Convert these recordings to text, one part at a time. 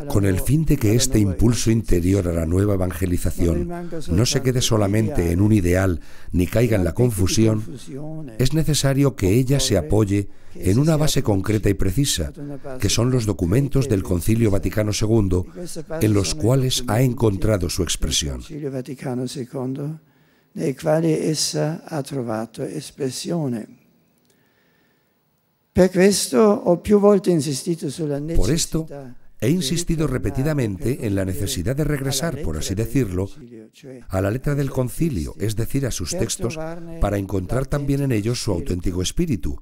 con el fin de que este impulso interior a la nueva evangelización no se quede solamente en un ideal ni caiga en la confusión, es necesario que ella se apoye en una base concreta y precisa, que son los documentos del Concilio Vaticano II, en los cuales ha encontrado su expresión. Por esto, he insistido repetidamente en la necesidad de regresar, por así decirlo, a la letra del concilio, es decir, a sus textos, para encontrar también en ellos su auténtico espíritu.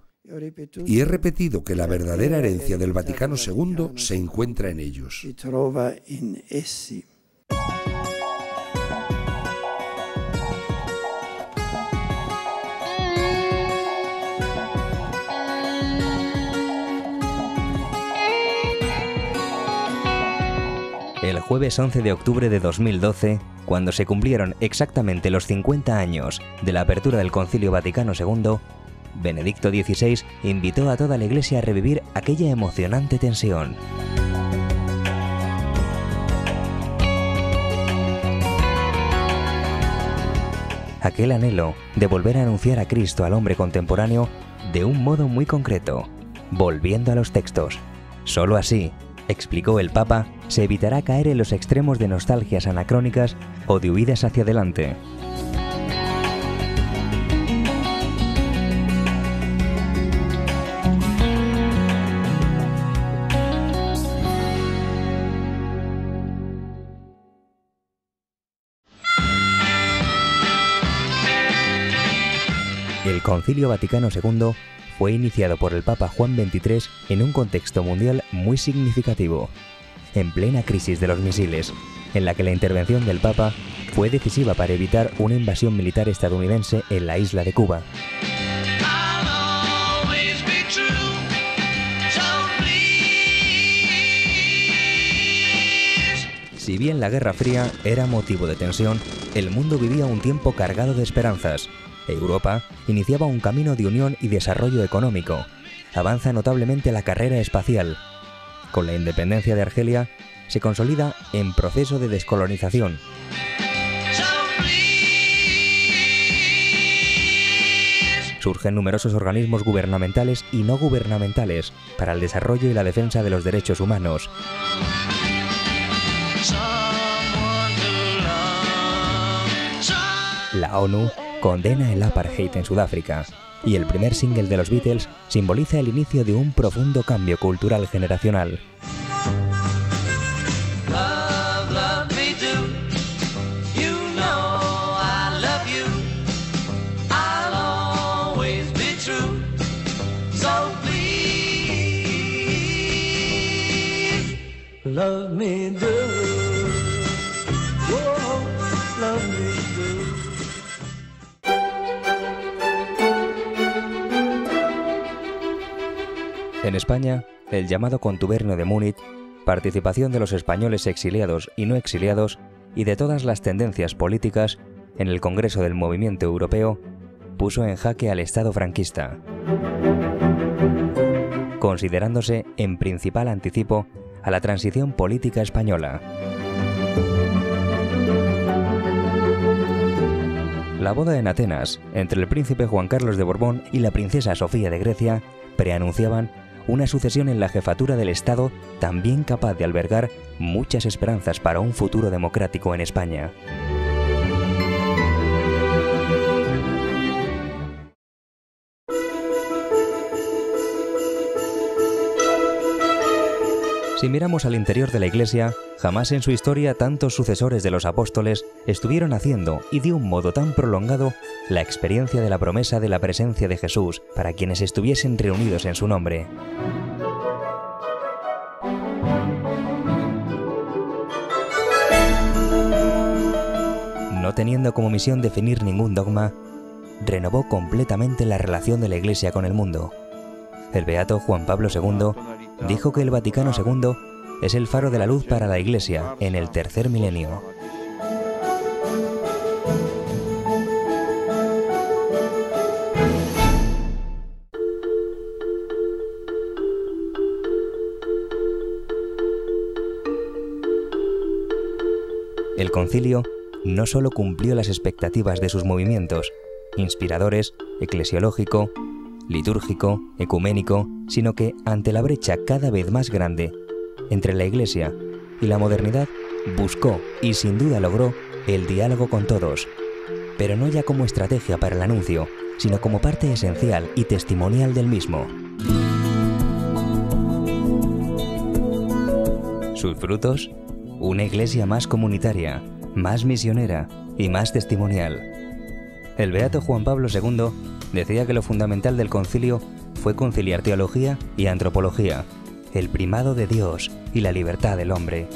Y he repetido que la verdadera herencia del Vaticano II se encuentra en ellos. El jueves 11 de octubre de 2012, cuando se cumplieron exactamente los 50 años de la apertura del Concilio Vaticano II, Benedicto XVI invitó a toda la Iglesia a revivir aquella emocionante tensión. Aquel anhelo de volver a anunciar a Cristo al hombre contemporáneo de un modo muy concreto, volviendo a los textos. Solo así, explicó el Papa, se evitará caer en los extremos de nostalgias anacrónicas o de huidas hacia adelante. El Concilio Vaticano II fue iniciado por el Papa Juan XXIII en un contexto mundial muy significativo, en plena crisis de los misiles, en la que la intervención del Papa fue decisiva para evitar una invasión militar estadounidense en la isla de Cuba. Si bien la Guerra Fría era motivo de tensión, el mundo vivía un tiempo cargado de esperanzas. Europa iniciaba un camino de unión y desarrollo económico. Avanza notablemente la carrera espacial. Con la independencia de Argelia, se consolida en proceso de descolonización. Surgen numerosos organismos gubernamentales y no gubernamentales para el desarrollo y la defensa de los derechos humanos. La ONU condena el apartheid en Sudáfrica, y el primer single de los Beatles simboliza el inicio de un profundo cambio cultural generacional. Love me do, oh, love me do. En España, el llamado Contubernio de Múnich, participación de los españoles exiliados y no exiliados y de todas las tendencias políticas en el Congreso del Movimiento Europeo, puso en jaque al Estado franquista, considerándose en principal anticipo a la transición política española. La boda en Atenas entre el príncipe Juan Carlos de Borbón y la princesa Sofía de Grecia preanunciaban una sucesión en la jefatura del Estado también capaz de albergar muchas esperanzas para un futuro democrático en España. Si miramos al interior de la Iglesia, jamás en su historia tantos sucesores de los apóstoles estuvieron haciendo, y de un modo tan prolongado, la experiencia de la promesa de la presencia de Jesús para quienes estuviesen reunidos en su nombre. No teniendo como misión definir ningún dogma, renovó completamente la relación de la Iglesia con el mundo. El beato Juan Pablo II dijo que el Vaticano II es el faro de la luz para la Iglesia en el tercer milenio. El concilio no solo cumplió las expectativas de sus movimientos, inspiradores, eclesiológico, litúrgico, ecuménico, sino que ante la brecha cada vez más grande entre la Iglesia y la modernidad, buscó y sin duda logró el diálogo con todos, pero no ya como estrategia para el anuncio, sino como parte esencial y testimonial del mismo. Sus frutos: una Iglesia más comunitaria, más misionera y más testimonial. El beato Juan Pablo II decía que lo fundamental del concilio fue conciliar teología y antropología, el primado de Dios y la libertad del hombre.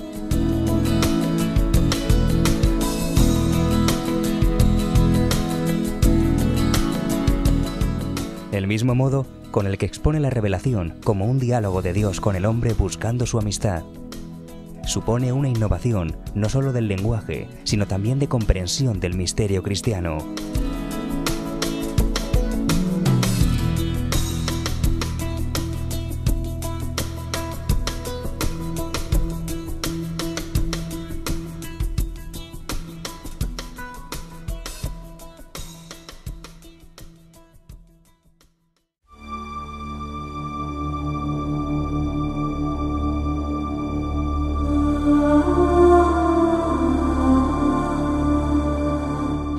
El mismo modo con el que expone la revelación como un diálogo de Dios con el hombre buscando su amistad. Supone una innovación no solo del lenguaje, sino también de comprensión del misterio cristiano.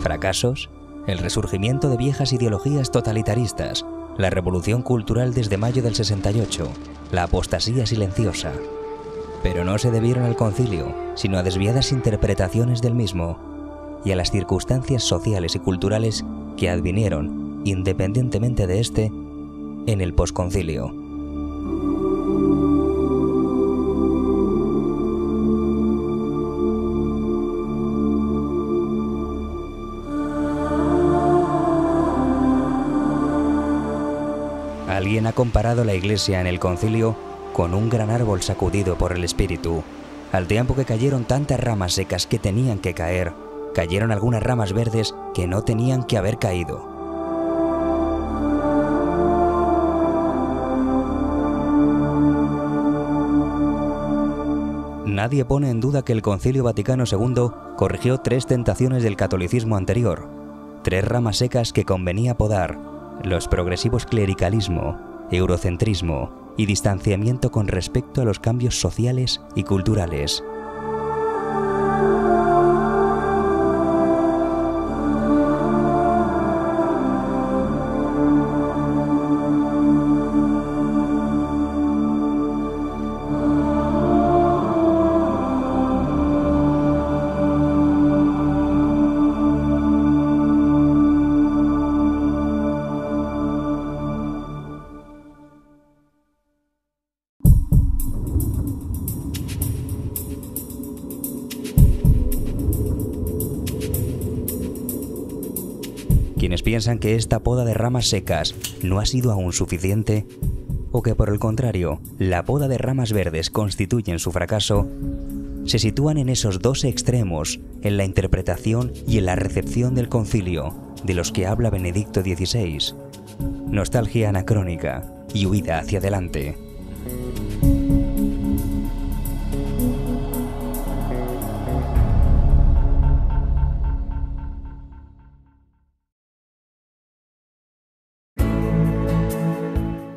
Fracasos: el resurgimiento de viejas ideologías totalitaristas, la revolución cultural desde mayo del 68, la apostasía silenciosa. Pero no se debieron al concilio, sino a desviadas interpretaciones del mismo y a las circunstancias sociales y culturales que advinieron, independientemente de este, en el posconcilio. Alguien ha comparado la Iglesia en el concilio con un gran árbol sacudido por el Espíritu. Al tiempo que cayeron tantas ramas secas que tenían que caer, cayeron algunas ramas verdes que no tenían que haber caído. Nadie pone en duda que el Concilio Vaticano II corrigió 3 tentaciones del catolicismo anterior, 3 ramas secas que convenía podar: los progresivos clericalismo, eurocentrismo y distanciamiento con respecto a los cambios sociales y culturales. Quienes piensan que esta poda de ramas secas no ha sido aún suficiente, o que por el contrario, la poda de ramas verdes constituyen su fracaso, se sitúan en esos 2 extremos en la interpretación y en la recepción del concilio, de los que habla Benedicto XVI. Nostalgia anacrónica y huida hacia adelante.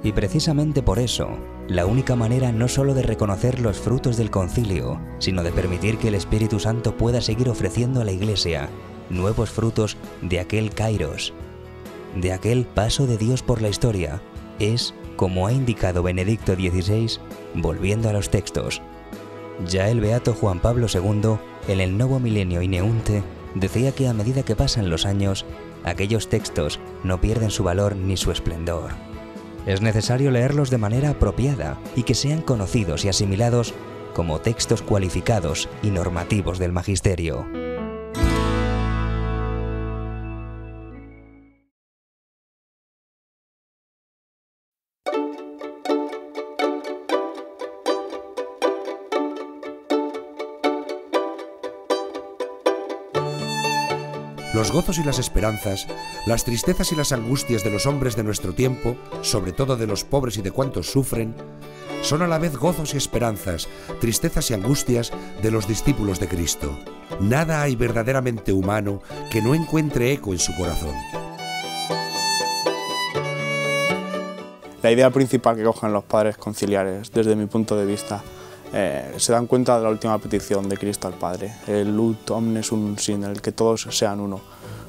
Y precisamente por eso, la única manera no solo de reconocer los frutos del concilio, sino de permitir que el Espíritu Santo pueda seguir ofreciendo a la Iglesia nuevos frutos de aquel kairos, de aquel paso de Dios por la historia, es, como ha indicado Benedicto XVI, volviendo a los textos. Ya el beato Juan Pablo II, en el Novo Milenio Ineunte, decía que a medida que pasan los años, aquellos textos no pierden su valor ni su esplendor. Es necesario leerlos de manera apropiada y que sean conocidos y asimilados como textos cualificados y normativos del magisterio. Los gozos y las esperanzas, las tristezas y las angustias de los hombres de nuestro tiempo, sobre todo de los pobres y de cuantos sufren, son a la vez gozos y esperanzas, tristezas y angustias de los discípulos de Cristo. Nada hay verdaderamente humano que no encuentre eco en su corazón. La idea principal que cogen los padres conciliares, desde mi punto de vista, se dan cuenta de la última petición de Cristo al Padre, el ut omnes unum sin, el que todos sean uno,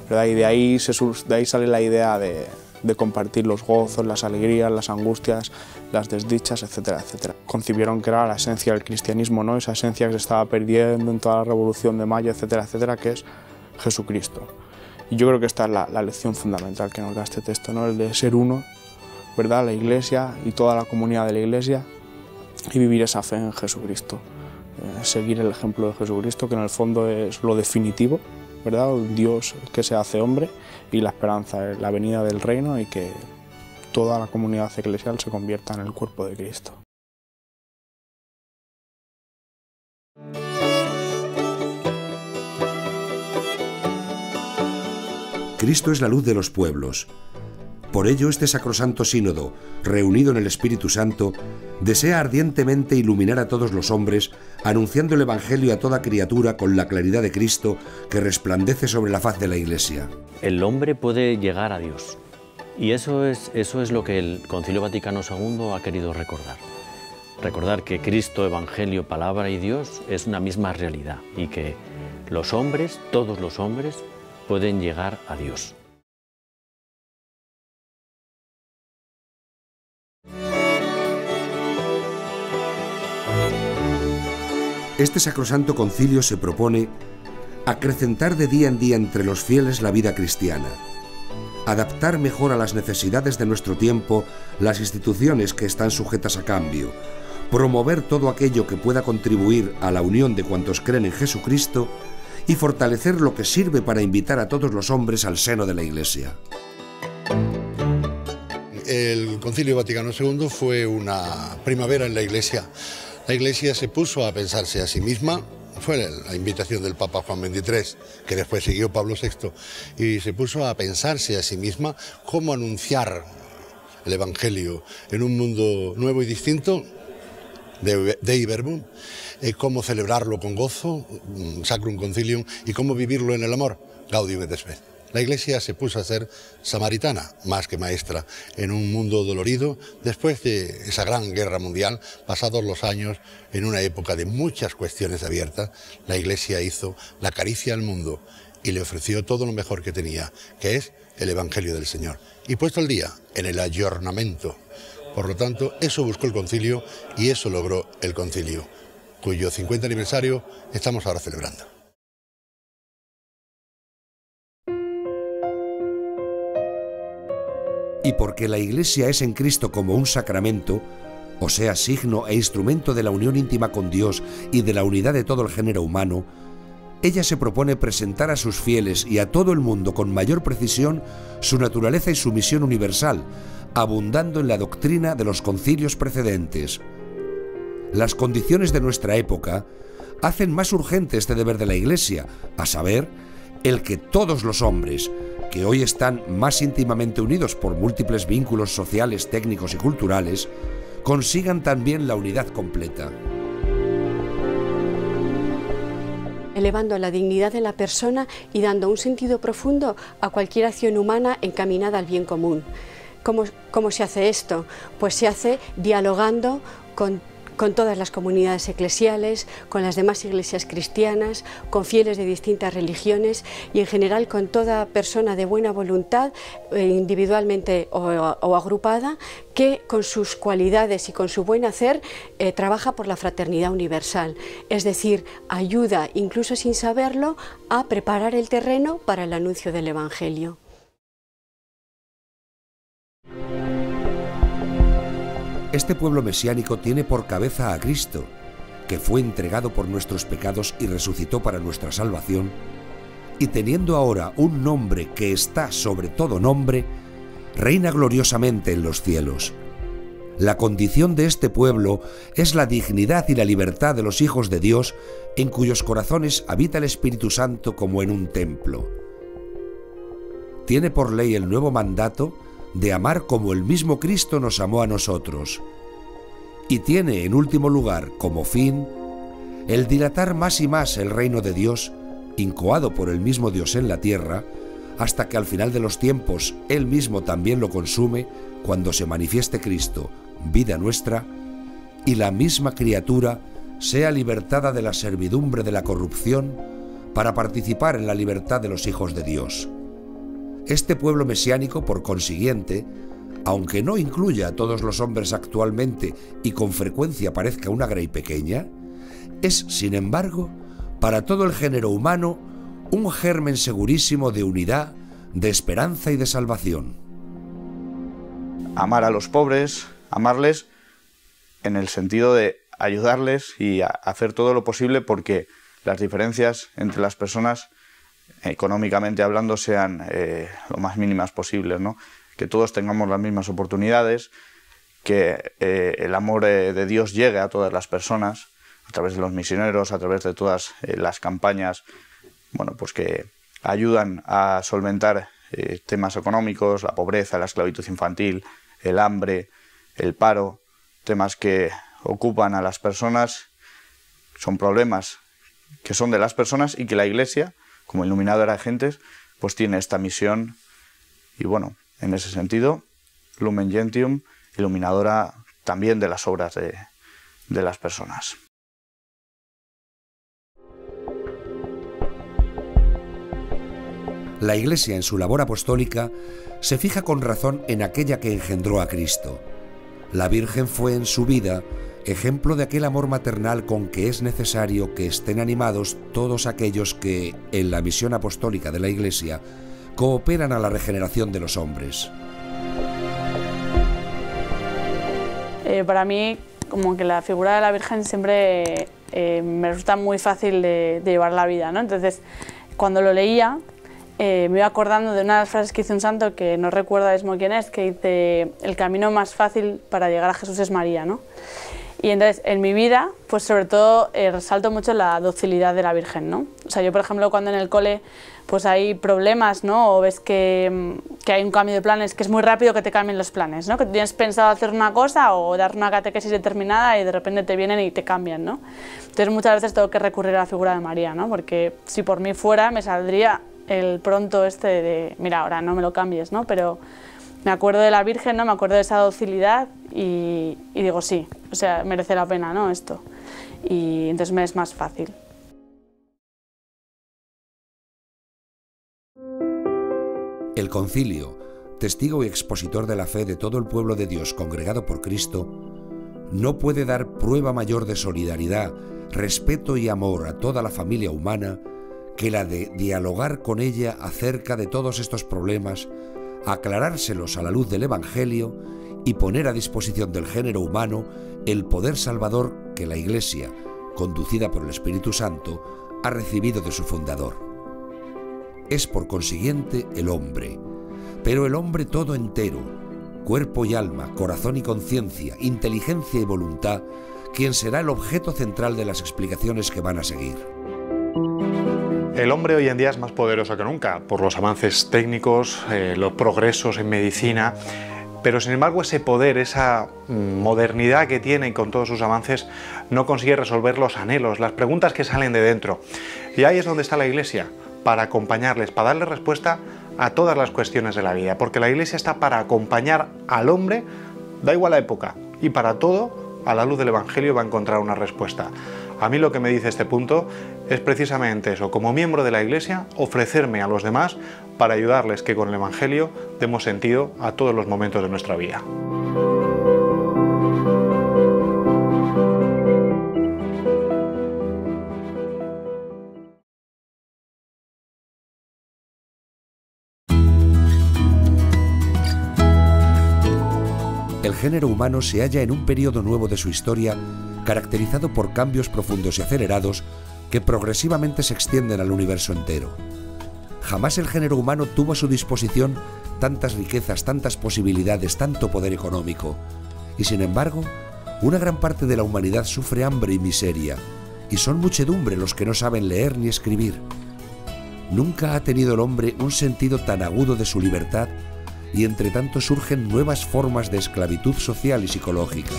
¿verdad? Y de ahí sale la idea de compartir los gozos, las alegrías, las angustias, las desdichas, etcétera, etcétera. Concibieron que era la esencia del cristianismo, ¿no? Esa esencia que se estaba perdiendo en toda la Revolución de Mayo, etcétera, etcétera, que es Jesucristo. Y yo creo que esta es la lección fundamental que nos da este texto, ¿no? El de ser uno, ¿verdad? La Iglesia y toda la comunidad de la Iglesia, y vivir esa fe en Jesucristo. Seguir el ejemplo de Jesucristo, que en el fondo es lo definitivo, ¿verdad? Un Dios que se hace hombre, y la esperanza es la venida del reino y que toda la comunidad eclesial se convierta en el cuerpo de Cristo. Cristo es la luz de los pueblos. Por ello, este sacrosanto sínodo, reunido en el Espíritu Santo, desea ardientemente iluminar a todos los hombres, anunciando el Evangelio a toda criatura con la claridad de Cristo que resplandece sobre la faz de la Iglesia. El hombre puede llegar a Dios, y eso es lo que el Concilio Vaticano II ha querido recordar. Recordar que Cristo, Evangelio, Palabra y Dios es una misma realidad, y que los hombres, todos los hombres, pueden llegar a Dios. Este sacrosanto concilio se propone acrecentar de día en día entre los fieles la vida cristiana, adaptar mejor a las necesidades de nuestro tiempo las instituciones que están sujetas a cambio, promover todo aquello que pueda contribuir a la unión de cuantos creen en Jesucristo y fortalecer lo que sirve para invitar a todos los hombres al seno de la Iglesia. El Concilio Vaticano II fue una primavera en la Iglesia. La Iglesia se puso a pensarse a sí misma, fue la invitación del Papa Juan XXIII, que después siguió Pablo VI, y se puso a pensarse a sí misma cómo anunciar el Evangelio en un mundo nuevo y distinto, Dei Verbum, cómo celebrarlo con gozo, Sacrum Concilium, y cómo vivirlo en el amor, Gaudium et Spes. La Iglesia se puso a ser samaritana, más que maestra, en un mundo dolorido, después de esa gran guerra mundial, pasados los años, en una época de muchas cuestiones abiertas, la Iglesia hizo la caricia al mundo y le ofreció todo lo mejor que tenía, que es el Evangelio del Señor. Y puesto el día en el ayornamiento. Por lo tanto, eso buscó el concilio y eso logró el concilio, cuyo 50 aniversario estamos ahora celebrando. Y porque la Iglesia es en Cristo como un sacramento, o sea, signo e instrumento de la unión íntima con Dios y de la unidad de todo el género humano, ella se propone presentar a sus fieles y a todo el mundo con mayor precisión su naturaleza y su misión universal, abundando en la doctrina de los concilios precedentes. Las condiciones de nuestra época hacen más urgente este deber de la Iglesia, a saber, el que todos los hombres, que hoy están más íntimamente unidos por múltiples vínculos sociales, técnicos y culturales, consigan también la unidad completa. Elevando la dignidad de la persona y dando un sentido profundo a cualquier acción humana encaminada al bien común. ¿Cómo se hace esto? Pues se hace dialogando con todas las comunidades eclesiales, con las demás iglesias cristianas, con fieles de distintas religiones y en general con toda persona de buena voluntad, individualmente o agrupada, que con sus cualidades y con su buen hacer trabaja por la fraternidad universal, es decir, ayuda, incluso sin saberlo, a preparar el terreno para el anuncio del Evangelio. Este pueblo mesiánico tiene por cabeza a Cristo, que fue entregado por nuestros pecados y resucitó para nuestra salvación, y teniendo ahora un nombre que está sobre todo nombre, reina gloriosamente en los cielos. La condición de este pueblo es la dignidad y la libertad de los hijos de Dios, en cuyos corazones habita el Espíritu Santo como en un templo. Tiene por ley el nuevo mandato de amar como el mismo Cristo nos amó a nosotros, y tiene en último lugar como fin el dilatar más y más el reino de Dios, incoado por el mismo Dios en la tierra, hasta que al final de los tiempos Él mismo también lo consume cuando se manifieste Cristo, vida nuestra, y la misma criatura sea libertada de la servidumbre de la corrupción para participar en la libertad de los hijos de Dios. Este pueblo mesiánico, por consiguiente, aunque no incluya a todos los hombres actualmente y con frecuencia parezca una grey pequeña, es, sin embargo, para todo el género humano, un germen segurísimo de unidad, de esperanza y de salvación. Amar a los pobres, amarles en el sentido de ayudarles y hacer todo lo posible porque las diferencias entre las personas, económicamente hablando, sean lo más mínimas posibles, ¿no? Que todos tengamos las mismas oportunidades, que el amor de Dios llegue a todas las personas, a través de los misioneros, a través de todas las campañas, bueno, pues que ayudan a solventar temas económicos, la pobreza, la esclavitud infantil, el hambre, el paro, temas que ocupan a las personas, son problemas que son de las personas y que la Iglesia, como iluminadora de gentes, pues tiene esta misión y bueno, en ese sentido, Lumen Gentium, iluminadora también de las obras de las personas. La Iglesia, en su labor apostólica, se fija con razón en aquella que engendró a Cristo. La Virgen fue en su vida ejemplo de aquel amor maternal con que es necesario que estén animados todos aquellos que, en la misión apostólica de la Iglesia, cooperan a la regeneración de los hombres. Para mí, como que la figura de la Virgen siempre me resulta muy fácil de llevar la vida, ¿no? Entonces, cuando lo leía, me iba acordando de una de las frases que hizo un santo, que no recuerdo ahora mismo quién es, que dice: el camino más fácil para llegar a Jesús es María, ¿no? Y entonces, en mi vida, pues sobre todo resalto mucho la docilidad de la Virgen, ¿no? O sea, yo, por ejemplo, cuando en el cole pues hay problemas, ¿no? O ves que hay un cambio de planes, que es muy rápido que te cambien los planes, ¿no? Que tienes pensado hacer una cosa o dar una catequesis determinada y de repente te vienen y te cambian, ¿no? Entonces, muchas veces tengo que recurrir a la figura de María, ¿no? Porque si por mí fuera, me saldría el pronto este de, mira, ahora no me lo cambies, ¿no? Pero me acuerdo de la Virgen, ¿no? Me acuerdo de esa docilidad y digo, sí, o sea, merece la pena, ¿no? Esto. Y entonces me es más fácil. El concilio, testigo y expositor de la fe de todo el pueblo de Dios congregado por Cristo, no puede dar prueba mayor de solidaridad, respeto y amor a toda la familia humana que la de dialogar con ella acerca de todos estos problemas, aclarárselos a la luz del Evangelio y poner a disposición del género humano el poder salvador que la Iglesia, conducida por el Espíritu Santo, ha recibido de su fundador. Es por consiguiente el hombre, pero el hombre todo entero, cuerpo y alma, corazón y conciencia, inteligencia y voluntad, quien será el objeto central de las explicaciones que van a seguir. El hombre hoy en día es más poderoso que nunca por los avances técnicos, los progresos en medicina, pero sin embargo ese poder, esa modernidad que tiene con todos sus avances no consigue resolver los anhelos, las preguntas que salen de dentro. Y ahí es donde está la Iglesia, para acompañarles, para darles respuesta a todas las cuestiones de la vida, porque la Iglesia está para acompañar al hombre, da igual la época, y para todo, a la luz del Evangelio va a encontrar una respuesta. A mí lo que me dice este punto es precisamente eso, como miembro de la Iglesia, ofrecerme a los demás para ayudarles que con el Evangelio demos sentido a todos los momentos de nuestra vida. El género humano se halla en un periodo nuevo de su historia, caracterizado por cambios profundos y acelerados que progresivamente se extienden al universo entero. Jamás el género humano tuvo a su disposición tantas riquezas, tantas posibilidades, tanto poder económico, y sin embargo, una gran parte de la humanidad sufre hambre y miseria, y son muchedumbre los que no saben leer ni escribir. Nunca ha tenido el hombre un sentido tan agudo de su libertad, y entre tanto surgen nuevas formas de esclavitud social y psicológica.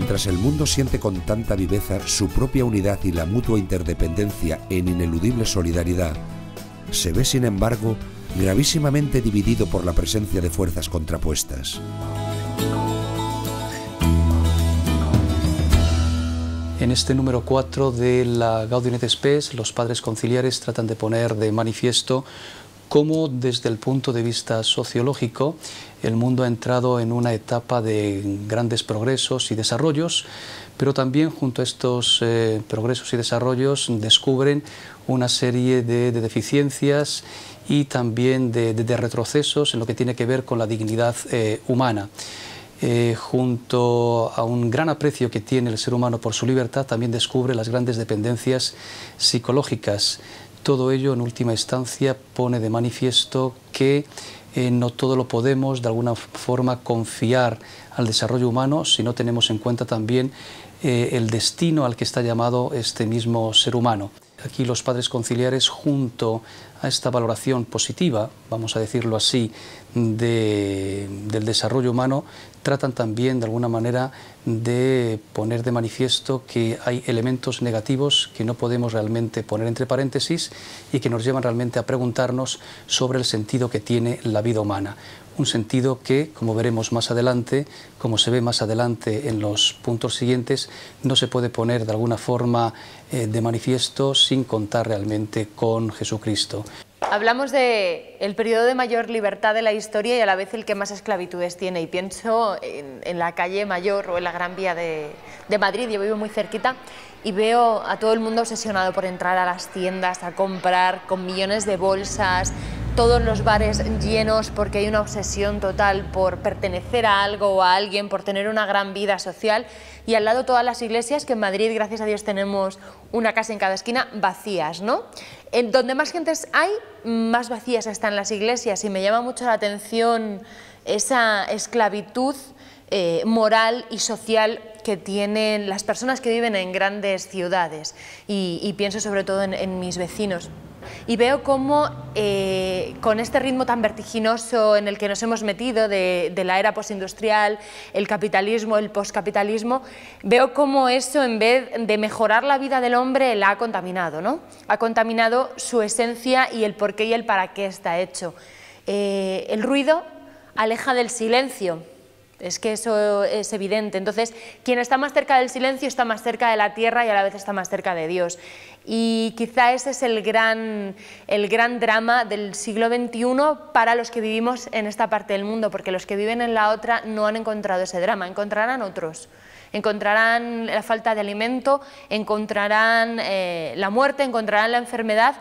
Mientras el mundo siente con tanta viveza su propia unidad y la mutua interdependencia en ineludible solidaridad, se ve, sin embargo, gravísimamente dividido por la presencia de fuerzas contrapuestas. En este número 4 de la Gaudium et Spes, los padres conciliares tratan de poner de manifiesto cómo, desde el punto de vista sociológico, el mundo ha entrado en una etapa de grandes progresos y desarrollos, pero también junto a estos progresos y desarrollos descubren una serie de deficiencias y también de retrocesos en lo que tiene que ver con la dignidad humana. Junto a un gran aprecio que tiene el ser humano por su libertad, también descubre las grandes dependencias psicológicas. Todo ello, en última instancia, pone de manifiesto que no todo lo podemos, de alguna forma, confiar al desarrollo humano si no tenemos en cuenta también el destino al que está llamado este mismo ser humano. Aquí los padres conciliares, junto a esta valoración positiva, vamos a decirlo así, del desarrollo humano, tratan también de alguna manera de poner de manifiesto que hay elementos negativos que no podemos realmente poner entre paréntesis y que nos llevan realmente a preguntarnos sobre el sentido que tiene la vida humana. Un sentido que, como veremos más adelante, como se ve más adelante en los puntos siguientes, no se puede poner de alguna forma de manifiesto sin contar realmente con Jesucristo. Hablamos del periodo de mayor libertad de la historia y a la vez el que más esclavitudes tiene, y pienso en la calle Mayor o en la Gran Vía de Madrid. Yo vivo muy cerquita y veo a todo el mundo obsesionado por entrar a las tiendas a comprar, con millones de bolsas, todos los bares llenos porque hay una obsesión total por pertenecer a algo o a alguien, por tener una gran vida social, y al lado todas las iglesias, que en Madrid, gracias a Dios, tenemos una casa en cada esquina, vacías, ¿no? En donde más gentes hay, más vacías están las iglesias, y me llama mucho la atención esa esclavitud moral y social que tienen las personas que viven en grandes ciudades, y pienso sobre todo en mis vecinos. Y veo cómo con este ritmo tan vertiginoso en el que nos hemos metido de la era postindustrial, el capitalismo, el poscapitalismo, veo cómo eso, en vez de mejorar la vida del hombre, la ha contaminado, ¿no? Ha contaminado su esencia y el por qué y el para qué está hecho. El ruido aleja del silencio. Es que eso es evidente. Entonces, quien está más cerca del silencio está más cerca de la tierra y a la vez está más cerca de Dios. Y quizá ese es el gran drama del siglo XXI para los que vivimos en esta parte del mundo, porque los que viven en la otra no han encontrado ese drama, encontrarán otros. Encontrarán la falta de alimento, encontrarán la muerte, encontrarán la enfermedad,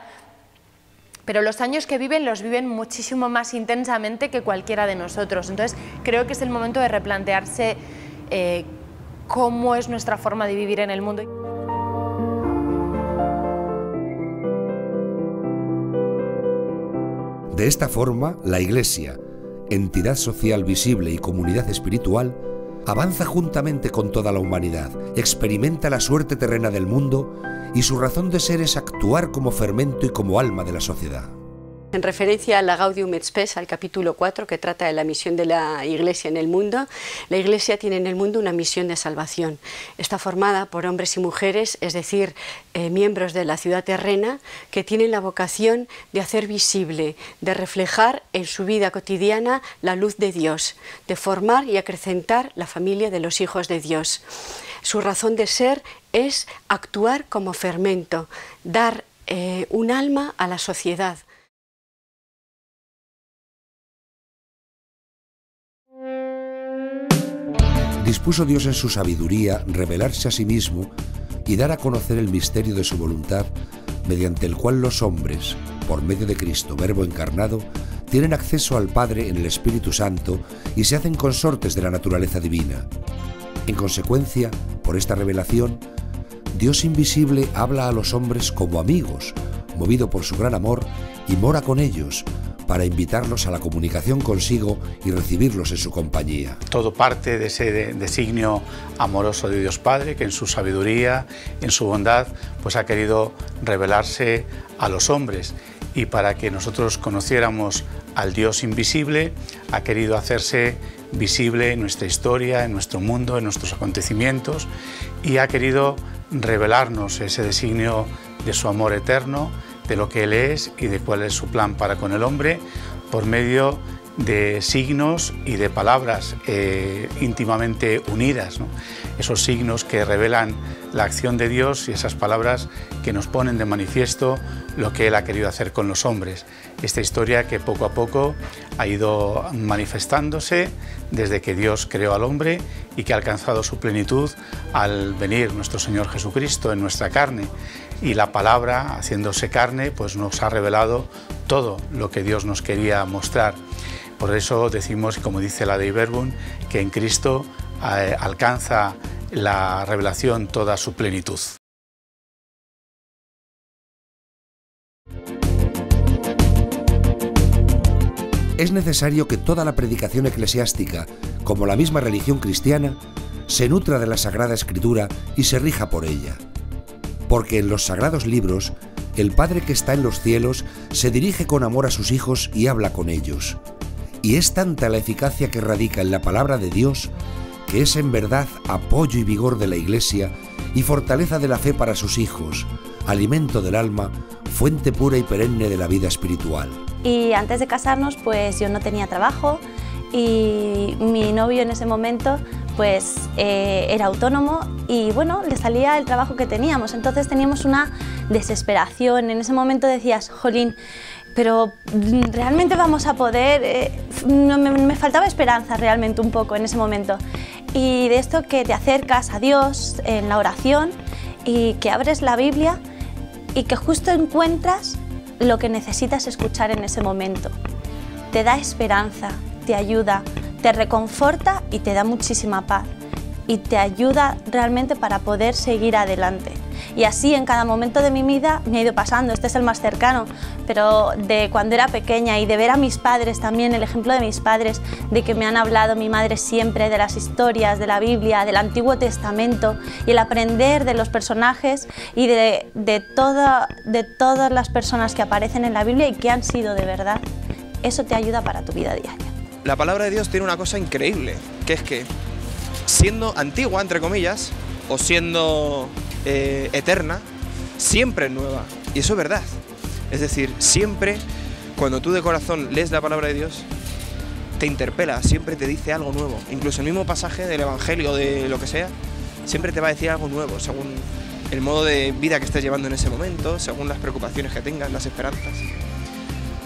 pero los años que viven los viven muchísimo más intensamente que cualquiera de nosotros. Entonces creo que es el momento de replantearse cómo es nuestra forma de vivir en el mundo. De esta forma, la Iglesia, entidad social visible y comunidad espiritual, avanza juntamente con toda la humanidad, experimenta la suerte terrena del mundo y su razón de ser es actuar como fermento y como alma de la sociedad. En referencia a la Gaudium et Spes, al capítulo 4, que trata de la misión de la Iglesia en el mundo, la Iglesia tiene en el mundo una misión de salvación. Está formada por hombres y mujeres, es decir, miembros de la ciudad terrena, que tienen la vocación de hacer visible, de reflejar en su vida cotidiana la luz de Dios, de formar y acrecentar la familia de los hijos de Dios. Su razón de ser es actuar como fermento, dar un alma a la sociedad. Dispuso Dios en su sabiduría revelarse a sí mismo y dar a conocer el misterio de su voluntad, mediante el cual los hombres, por medio de Cristo, Verbo encarnado, tienen acceso al Padre en el Espíritu Santo y se hacen consortes de la naturaleza divina. En consecuencia, por esta revelación, Dios invisible habla a los hombres como amigos, movido por su gran amor, y mora con ellos, para invitarlos a la comunicación consigo y recibirlos en su compañía. Todo parte de ese designio amoroso de Dios Padre, que en su sabiduría, en su bondad, pues ha querido revelarse a los hombres. y para que nosotros conociéramos al Dios invisible, ha querido hacerse visible en nuestra historia, en nuestro mundo, en nuestros acontecimientos, y ha querido revelarnos ese designio de su amor eterno, de lo que Él es y de cuál es su plan para con el hombre, por medio de signos y de palabras íntimamente unidas, ¿no? Esos signos que revelan la acción de Dios y esas palabras que nos ponen de manifiesto lo que Él ha querido hacer con los hombres. Esta historia que poco a poco ha ido manifestándose desde que Dios creó al hombre y que ha alcanzado su plenitud al venir nuestro Señor Jesucristo en nuestra carne. Y la palabra, haciéndose carne, pues nos ha revelado todo lo que Dios nos quería mostrar. Por eso decimos, como dice la Dei Verbum, que en Cristo alcanza la revelación toda su plenitud. Es necesario que toda la predicación eclesiástica, como la misma religión cristiana, se nutra de la Sagrada Escritura y se rija por ella. Porque en los sagrados libros, el Padre que está en los cielos se dirige con amor a sus hijos y habla con ellos. Y es tanta la eficacia que radica en la palabra de Dios, que es en verdad apoyo y vigor de la Iglesia y fortaleza de la fe para sus hijos, alimento del alma, fuente pura y perenne de la vida espiritual. Y antes de casarnos, pues yo no tenía trabajo y mi novio en ese momento pues era autónomo y bueno, le salía el trabajo que teníamos, entonces teníamos una desesperación. En ese momento decías, jolín, pero realmente vamos a poder, me faltaba esperanza realmente un poco en ese momento. Y de esto que te acercas a Dios en la oración y que abres la Biblia y que justo encuentras lo que necesitas escuchar en ese momento. Te da esperanza, te ayuda, te reconforta y te da muchísima paz. Y te ayuda realmente para poder seguir adelante. Y así en cada momento de mi vida me ha ido pasando, este es el más cercano, pero de cuando era pequeña y de ver a mis padres también, el ejemplo de mis padres, de que me han hablado mi madre siempre de las historias, de la Biblia, del Antiguo Testamento, y el aprender de los personajes y de todas las personas que aparecen en la Biblia y que han sido de verdad, eso te ayuda para tu vida diaria. La palabra de Dios tiene una cosa increíble, que es que siendo antigua, entre comillas, o siendo eterna, siempre es nueva. Y eso es verdad. Es decir, siempre, cuando tú de corazón lees la palabra de Dios, te interpela, siempre te dice algo nuevo. Incluso el mismo pasaje del Evangelio, de lo que sea, siempre te va a decir algo nuevo, según el modo de vida que estés llevando en ese momento, según las preocupaciones que tengas, las esperanzas.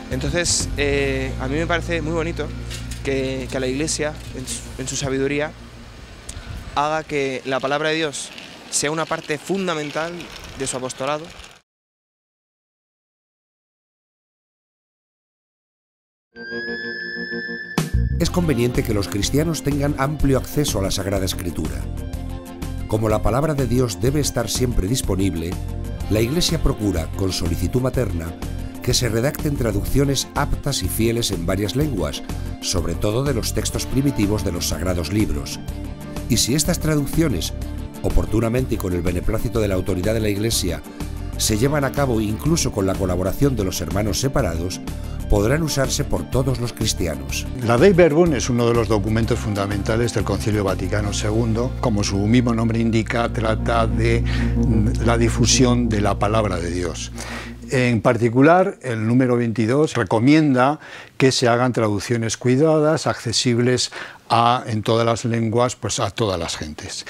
Entonces, a mí me parece muy bonito que la Iglesia, en su sabiduría, haga que la palabra de Dios sea una parte fundamental de su apostolado. Es conveniente que los cristianos tengan amplio acceso a la Sagrada Escritura. Como la palabra de Dios debe estar siempre disponible, la Iglesia procura, con solicitud materna, que se redacten traducciones aptas y fieles en varias lenguas, sobre todo de los textos primitivos de los sagrados libros. Y si estas traducciones, oportunamente y con el beneplácito de la autoridad de la Iglesia, se llevan a cabo incluso con la colaboración de los hermanos separados, podrán usarse por todos los cristianos. La Dei Verbum es uno de los documentos fundamentales del Concilio Vaticano II. Como su mismo nombre indica, trata de la difusión de la palabra de Dios. En particular, el número 22 recomienda que se hagan traducciones cuidadas, accesibles en todas las lenguas, pues a todas las gentes.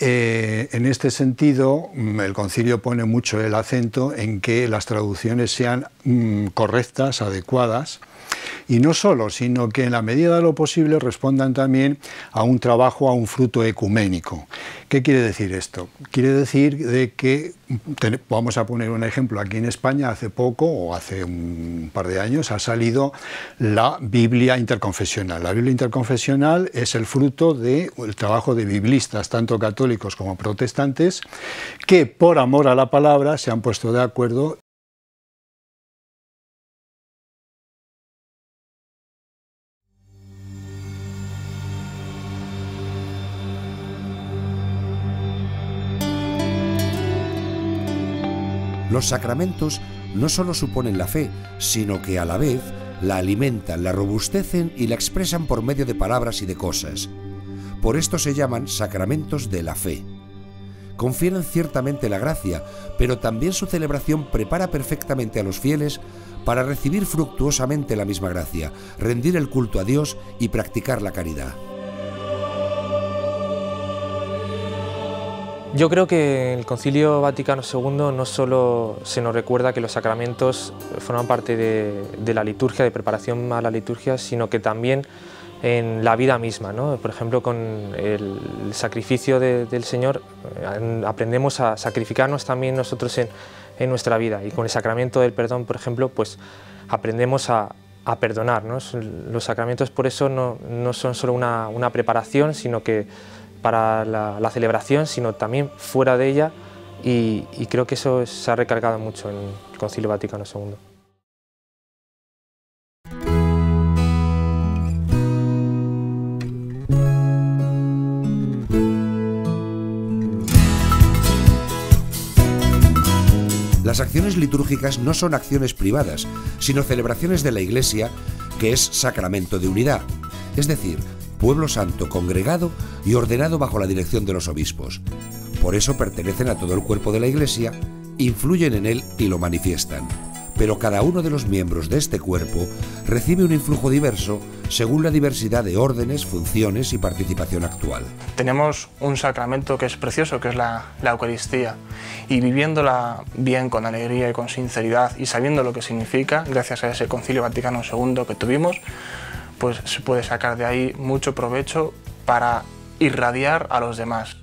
En este sentido, el concilio pone mucho el acento en que las traducciones sean correctas, adecuadas, y no solo, sino que en la medida de lo posible respondan también a un trabajo, a un fruto ecuménico. ¿Qué quiere decir esto? Quiere decir de que, vamos a poner un ejemplo, aquí en España hace poco, o hace un par de años, ha salido la Biblia interconfesional. La Biblia interconfesional es el fruto del trabajo de biblistas, tanto católicos como protestantes, que por amor a la palabra se han puesto de acuerdo. Los sacramentos no solo suponen la fe, sino que a la vez la alimentan, la robustecen y la expresan por medio de palabras y de cosas. Por esto se llaman sacramentos de la fe. Confieren ciertamente la gracia, pero también su celebración prepara perfectamente a los fieles para recibir fructuosamente la misma gracia, rendir el culto a Dios y practicar la caridad. Yo creo que en el Concilio Vaticano II no solo se nos recuerda que los sacramentos forman parte de la liturgia, de preparación a la liturgia, sino que también en la vida misma, ¿no? Por ejemplo, con el sacrificio del Señor aprendemos a sacrificarnos también nosotros en nuestra vida, y con el sacramento del perdón, por ejemplo, pues aprendemos a perdonar, ¿no? Los sacramentos por eso no son solo una preparación, sino que para la celebración, sino también fuera de ella, y creo que eso se ha recargado mucho en el Concilio Vaticano II. Las acciones litúrgicas no son acciones privadas, sino celebraciones de la Iglesia, que es sacramento de unidad, es decir, pueblo santo congregado y ordenado bajo la dirección de los obispos. Por eso pertenecen a todo el cuerpo de la Iglesia, influyen en él y lo manifiestan. Pero cada uno de los miembros de este cuerpo recibe un influjo diverso según la diversidad de órdenes, funciones y participación actual. Tenemos un sacramento que es precioso, que es la Eucaristía, y viviéndola bien, con alegría y con sinceridad, y sabiendo lo que significa, gracias a ese Concilio Vaticano II que tuvimos, pues se puede sacar de ahí mucho provecho para irradiar a los demás.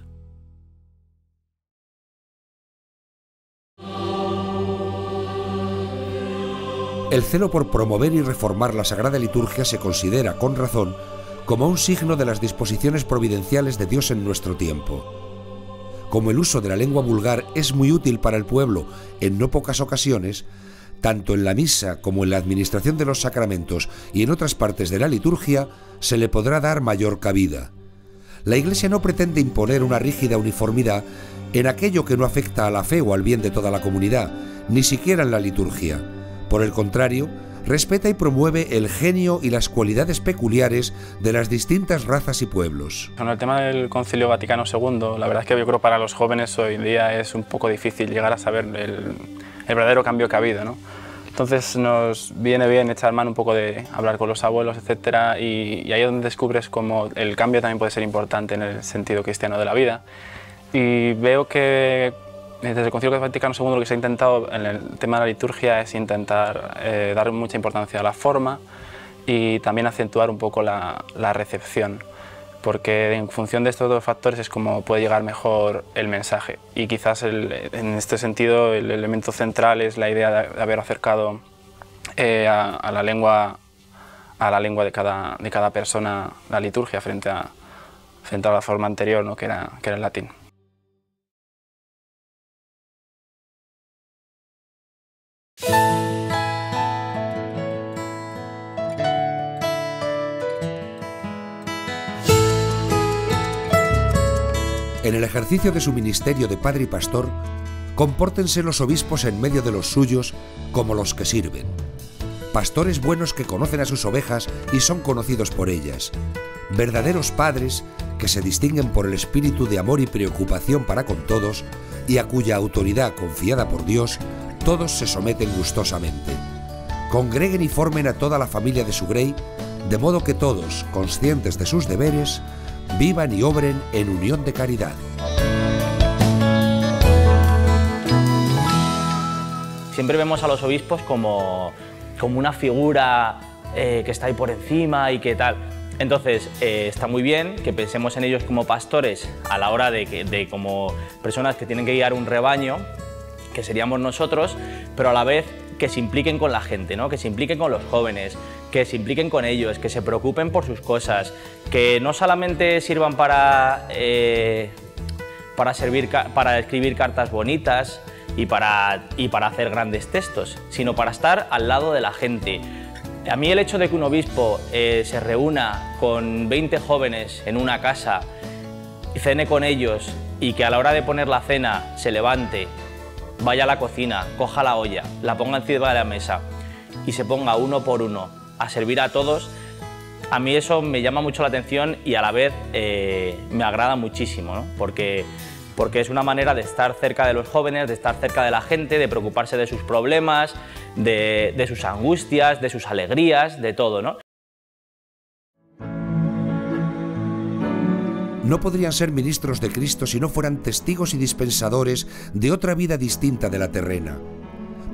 El celo por promover y reformar la Sagrada Liturgia se considera, con razón, como un signo de las disposiciones providenciales de Dios en nuestro tiempo. Como el uso de la lengua vulgar es muy útil para el pueblo en no pocas ocasiones, tanto en la misa como en la administración de los sacramentos y en otras partes de la liturgia, se le podrá dar mayor cabida. La Iglesia no pretende imponer una rígida uniformidad en aquello que no afecta a la fe o al bien de toda la comunidad, ni siquiera en la liturgia. Por el contrario, respeta y promueve el genio y las cualidades peculiares de las distintas razas y pueblos. Con el tema del Concilio Vaticano II, la verdad es que yo creo que para los jóvenes hoy en día es un poco difícil llegar a saber el verdadero cambio que ha habido, ¿no? Entonces nos viene bien echar mano un poco de hablar con los abuelos, etcétera, y ahí es donde descubres cómo el cambio también puede ser importante en el sentido cristiano de la vida. Y veo que desde el Concilio Vaticano II lo que se ha intentado en el tema de la liturgia es intentar dar mucha importancia a la forma y también acentuar un poco la recepción, porque en función de estos dos factores es como puede llegar mejor el mensaje. Y quizás en este sentido el elemento central es la idea de haber acercado a la lengua de cada persona la liturgia frente a la forma anterior, ¿no? que era el latín. En el ejercicio de su ministerio de padre y pastor, compórtense los obispos en medio de los suyos como los que sirven. Pastores buenos que conocen a sus ovejas y son conocidos por ellas. Verdaderos padres que se distinguen por el espíritu de amor y preocupación para con todos y a cuya autoridad confiada por Dios todos se someten gustosamente. Congreguen y formen a toda la familia de su grey, de modo que todos, conscientes de sus deberes, vivan y obren en unión de caridad. Siempre vemos a los obispos como una figura que está ahí por encima y que tal. Entonces está muy bien que pensemos en ellos como pastores a la hora de como personas que tienen que guiar un rebaño, que seríamos nosotros, pero a la vez que se impliquen con la gente, ¿no? Que se impliquen con los jóvenes, que se impliquen con ellos, que se preocupen por sus cosas, que no solamente sirvan para escribir cartas bonitas y para hacer grandes textos, sino para estar al lado de la gente. A mí el hecho de que un obispo se reúna con 20 jóvenes en una casa y cene con ellos y que a la hora de poner la cena se levante, vaya a la cocina, coja la olla, la ponga encima de la mesa y se ponga uno por uno a servir a todos, a mí eso me llama mucho la atención y a la vez me agrada muchísimo, ¿no? Porque es una manera de estar cerca de los jóvenes, de estar cerca de la gente, de preocuparse de sus problemas, de sus angustias, de sus alegrías, de todo, ¿no? No podrían ser ministros de Cristo si no fueran testigos y dispensadores de otra vida distinta de la terrena.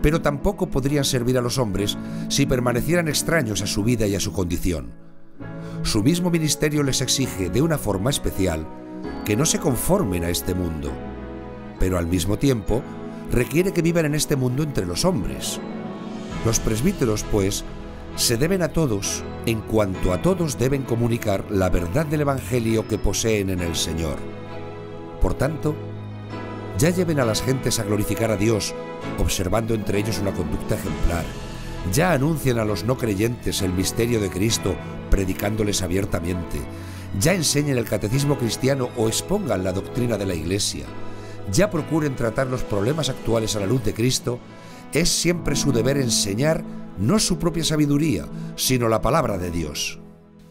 Pero tampoco podrían servir a los hombres si permanecieran extraños a su vida y a su condición. Su mismo ministerio les exige, de una forma especial, que no se conformen a este mundo, pero al mismo tiempo requiere que vivan en este mundo entre los hombres. Los presbíteros, pues, se deben a todos, en cuanto a todos deben comunicar la verdad del Evangelio que poseen en el Señor. Por tanto, ya lleven a las gentes a glorificar a Dios, observando entre ellos una conducta ejemplar. Ya anuncien a los no creyentes el misterio de Cristo, predicándoles abiertamente. Ya enseñen el catecismo cristiano o expongan la doctrina de la Iglesia. Ya procuren tratar los problemas actuales a la luz de Cristo. Es siempre su deber enseñar no su propia sabiduría, sino la palabra de Dios.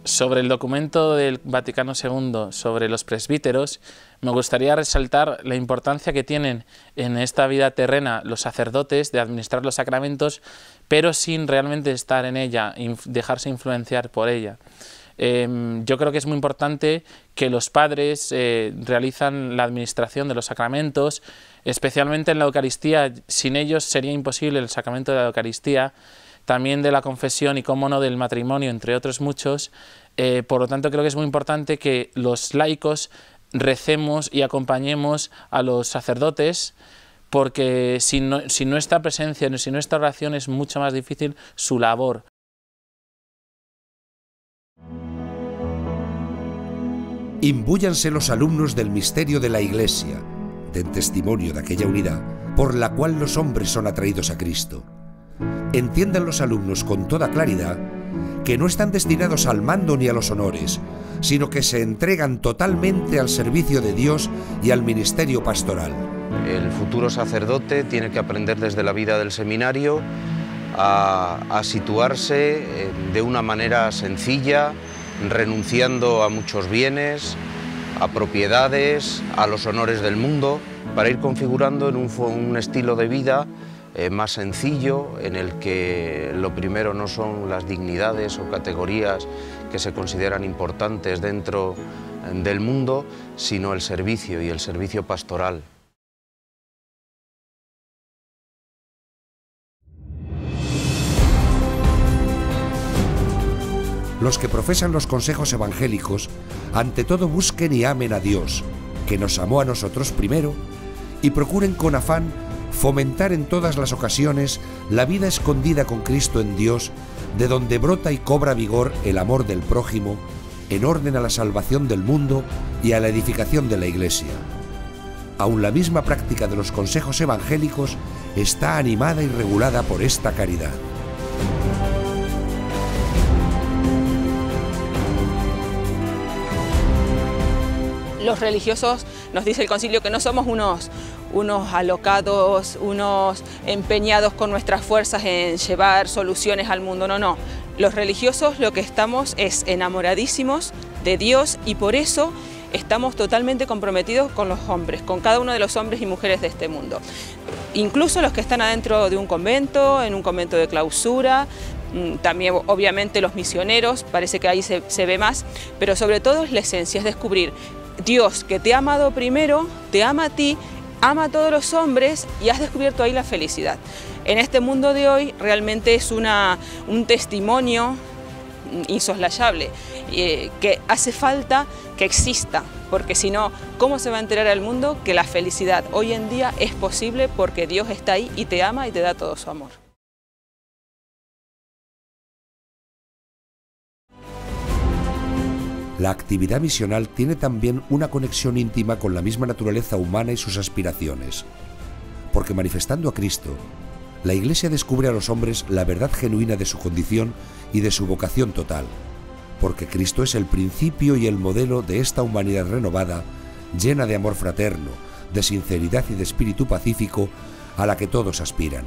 Sobre el documento del Vaticano II sobre los presbíteros, me gustaría resaltar la importancia que tienen en esta vida terrena los sacerdotes de administrar los sacramentos, pero sin realmente estar en ella, dejarse influenciar por ella. Yo creo que es muy importante que los padres realizan la administración de los sacramentos, especialmente en la Eucaristía. Sin ellos sería imposible el sacramento de la Eucaristía, también de la confesión y, cómo no, del matrimonio, entre otros muchos. Por lo tanto, creo que es muy importante que los laicos recemos y acompañemos a los sacerdotes, porque sin nuestra presencia, sin nuestra oración, es mucho más difícil su labor. Imbúyanse los alumnos del misterio de la Iglesia, den testimonio de aquella unidad por la cual los hombres son atraídos a Cristo. Entiendan los alumnos con toda claridad que no están destinados al mando ni a los honores, sino que se entregan totalmente al servicio de Dios y al ministerio pastoral. El futuro sacerdote tiene que aprender desde la vida del seminario a situarse de una manera sencilla, renunciando a muchos bienes, a propiedades, a los honores del mundo, para ir configurando en un estilo de vida más sencillo, en el que lo primero no son las dignidades o categorías que se consideran importantes dentro del mundo, sino el servicio y el servicio pastoral. Los que profesan los consejos evangélicos, ante todo busquen y amen a Dios, que nos amó a nosotros primero, y procuren con afán fomentar en todas las ocasiones la vida escondida con Cristo en Dios, de donde brota y cobra vigor el amor del prójimo, en orden a la salvación del mundo y a la edificación de la Iglesia. Aun la misma práctica de los consejos evangélicos está animada y regulada por esta caridad. Los religiosos, nos dice el concilio, que no somos unos alocados, unos empeñados con nuestras fuerzas en llevar soluciones al mundo, no. Los religiosos lo que estamos es enamoradísimos de Dios y por eso estamos totalmente comprometidos con los hombres, con cada uno de los hombres y mujeres de este mundo. Incluso los que están adentro de un convento, en un convento de clausura, también obviamente los misioneros, parece que ahí se ve más, pero sobre todo es la esencia, es descubrir Dios que te ha amado primero, te ama a ti, ama a todos los hombres y has descubierto ahí la felicidad. En este mundo de hoy realmente es un testimonio insoslayable que hace falta que exista, porque si no, ¿cómo se va a enterar el mundo que la felicidad hoy en día es posible porque Dios está ahí y te ama y te da todo su amor? La actividad misional tiene también una conexión íntima con la misma naturaleza humana y sus aspiraciones, porque manifestando a Cristo, la Iglesia descubre a los hombres la verdad genuina de su condición y de su vocación total, porque Cristo es el principio y el modelo de esta humanidad renovada, llena de amor fraterno, de sinceridad y de espíritu pacífico, a la que todos aspiran.